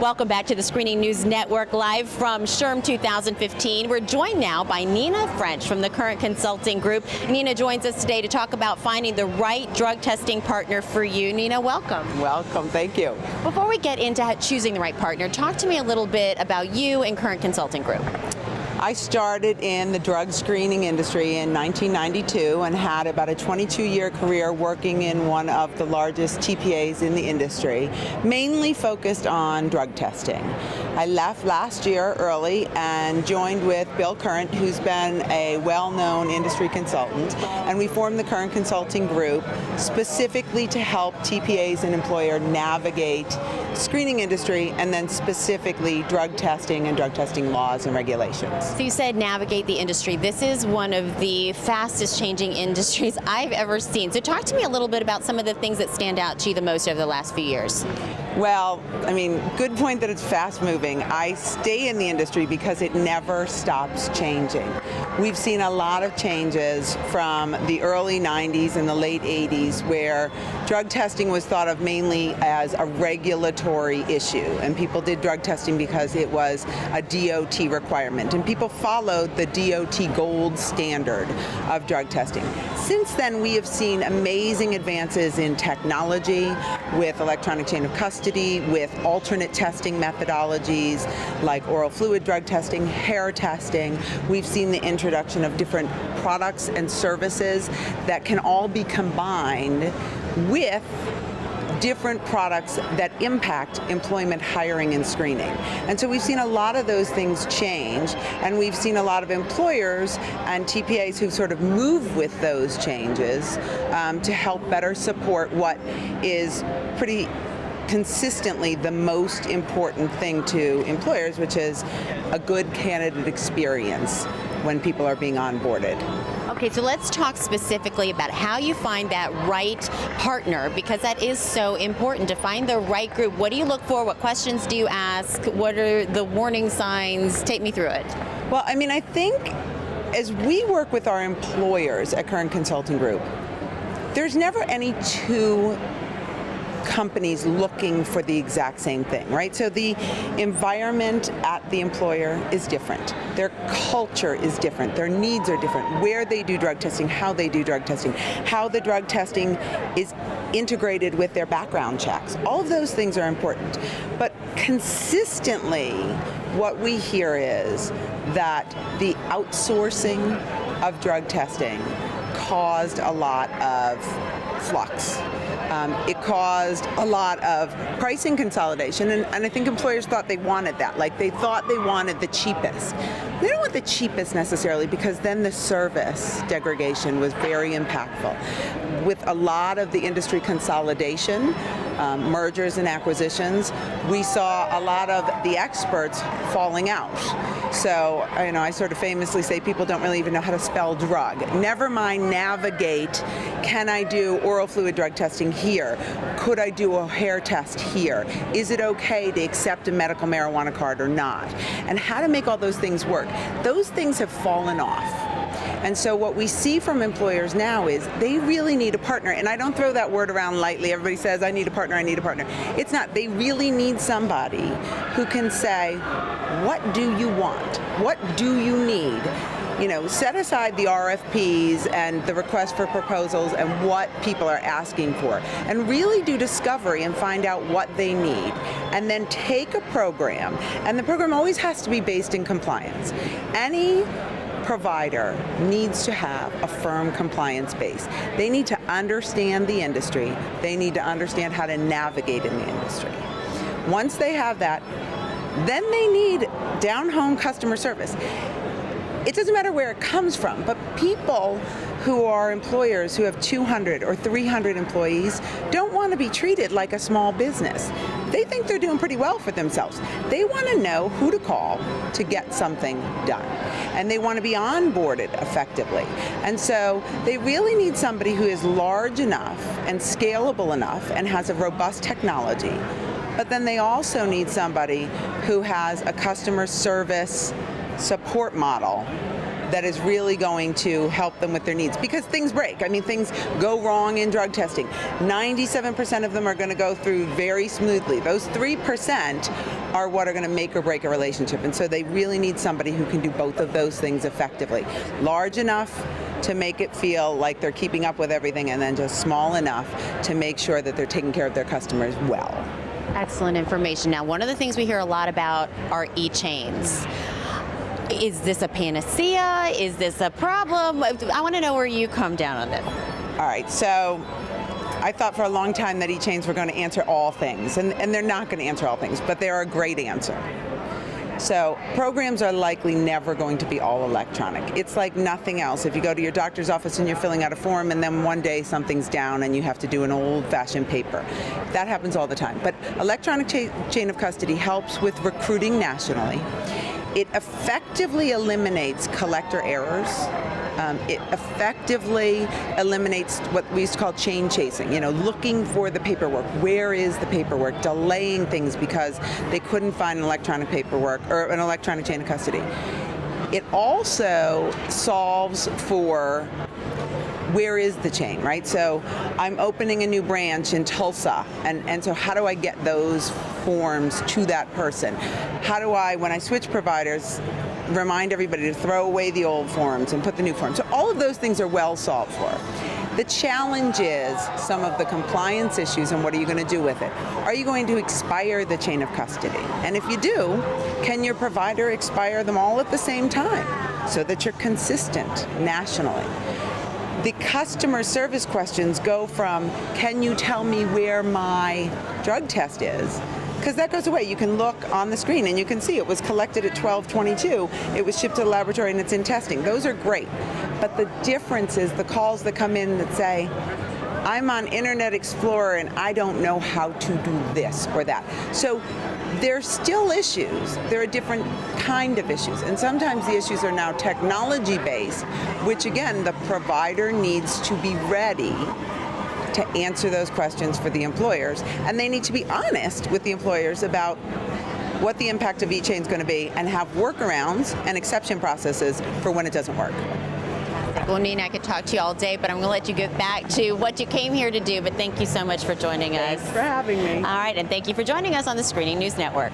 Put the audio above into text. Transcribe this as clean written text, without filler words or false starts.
Welcome back to the Screening News Network, live from SHRM 2015. We're joined now by Nina French from the Current Consulting Group. Nina joins us today to talk about finding the right drug testing partner for you. Nina, welcome. Welcome, thank you. Before we get into choosing the right partner, talk to me a little bit about you and Current Consulting Group. I started in the drug screening industry in 1992 and had about a 22-year career working in one of the largest TPAs in the industry, mainly focused on drug testing. I left last year early and joined with Bill Current, who's been a well-known industry consultant, and we formed the Current Consulting Group specifically to help TPAs and employer navigate screening industry and then specifically drug testing and drug testing laws and regulations. So you said navigate the industry. This is one of the fastest changing industries I've ever seen. So talk to me a little bit about some of the things that stand out to you the most over the last few years. Well, I mean, good point that it's fast moving. I stay in the industry because it never stops changing. We've seen a lot of changes from the early 90s and the late 80s where drug testing was thought of mainly as a regulatory issue, and people did drug testing because it was a DOT requirement, and people followed the DOT gold standard of drug testing. Since then, we have seen amazing advances in technology with electronic chain of custody, with alternate testing methodologies like oral fluid drug testing, hair testing. We've seen the introduction of different products and services that can all be combined with different products that impact employment, hiring, and screening. And so we've seen a lot of those things change, and we've seen a lot of employers and TPAs who sort of move with those changes to help better support what is pretty consistently the most important thing to employers, which is a good candidate experience when people are being onboarded. Okay, so let's talk specifically about how you find that right partner, because that is so important to find the right group. What do you look for? What questions do you ask? What are the warning signs? Take me through it. Well, I mean, I think as we work with our employers at Current Consulting Group, there's never any two companies looking for the exact same thing, right? So the environment at the employer is different. Their culture is different. Their needs are different. Where they do drug testing, how they do drug testing, how the drug testing is integrated with their background checks. All of those things are important. But consistently, what we hear is that the outsourcing of drug testing caused a lot of flux. It caused a lot of pricing consolidation, and I think employers thought they wanted that. Like, they thought they wanted the cheapest. They don't want the cheapest necessarily, because then the service degradation was very impactful. With a lot of the industry consolidation, mergers and acquisitions, we saw a lot of the experts falling out. So, I sort of famously say people don't really even know how to spell drug. Never mind navigate, can I do oral fluid drug testing here? Could I do a hair test here? Is it okay to accept a medical marijuana card or not? And how to make all those things work. Those things have fallen off. And so what we see from employers now is they really need a partner. And I don't throw that word around lightly. Everybody says, I need a partner, I need a partner. It's not. They really need somebody who can say, what do you want? What do you need? Set aside the RFPs and the request for proposals and what people are asking for, and really do discovery and find out what they need. And then take a program, and the program always has to be based in compliance. Any provider needs to have a firm compliance base. They need to understand the industry. They need to understand how to navigate in the industry. Once they have that, then they need down-home customer service. It doesn't matter where it comes from, but people who are employers who have 200 or 300 employees don't want to be treated like a small business. They think they're doing pretty well for themselves. They want to know who to call to get something done. And they want to be onboarded effectively. And so they really need somebody who is large enough and scalable enough and has a robust technology. But then they also need somebody who has a customer service support model that is really going to help them with their needs, because things break. I mean, things go wrong in drug testing. 97% of them are going to go through very smoothly. Those 3% are what are going to make or break a relationship, and so they really need somebody who can do both of those things effectively. Large enough to make it feel like they're keeping up with everything, and then just small enough to make sure that they're taking care of their customers well. Excellent information. Now, one of the things we hear a lot about are e-chains. Is this a panacea? Is this a problem? I want to know where you come down on this. All right, so I thought for a long time that e-chains were going to answer all things, and they're not going to answer all things, but they're a great answer. So programs are likely never going to be all electronic. It's like nothing else. If you go to your doctor's office and you're filling out a form, and then one day something's down and you have to do an old-fashioned paper. That happens all the time. But electronic chain of custody helps with recruiting nationally. It effectively eliminates collector errors. It effectively eliminates what we used to call chain chasing, looking for the paperwork. Where is the paperwork? Delaying things because they couldn't find an electronic paperwork or an electronic chain of custody. It also solves for where is the chain, right? So I'm opening a new branch in Tulsa, and so how do I get those forms to that person? How do I, when I switch providers, remind everybody to throw away the old forms and put the new forms? So all of those things are well solved for. The challenge is some of the compliance issues, and what are you going to do with it? Are you going to expire the chain of custody? And if you do, can your provider expire them all at the same time so that you're consistent nationally? The customer service questions go from, can you tell me where my drug test is? Because that goes away. You can look on the screen and you can see it was collected at 12:22. It was shipped to the laboratory and it's in testing. Those are great. But the difference is the calls that come in that say, I'm on Internet Explorer and I don't know how to do this or that. So there's still issues. There are different kind of issues. And sometimes the issues are now technology-based, which again, the provider needs to be ready to answer those questions for the employers. And they need to be honest with the employers about what the impact of e-chain is going to be and have workarounds and exception processes for when it doesn't work. Well, Nina, I could talk to you all day, but I'm going to let you get back to what you came here to do. But thank you so much for joining us. Thanks for having me. All right, and thank you for joining us on the Screening News Network.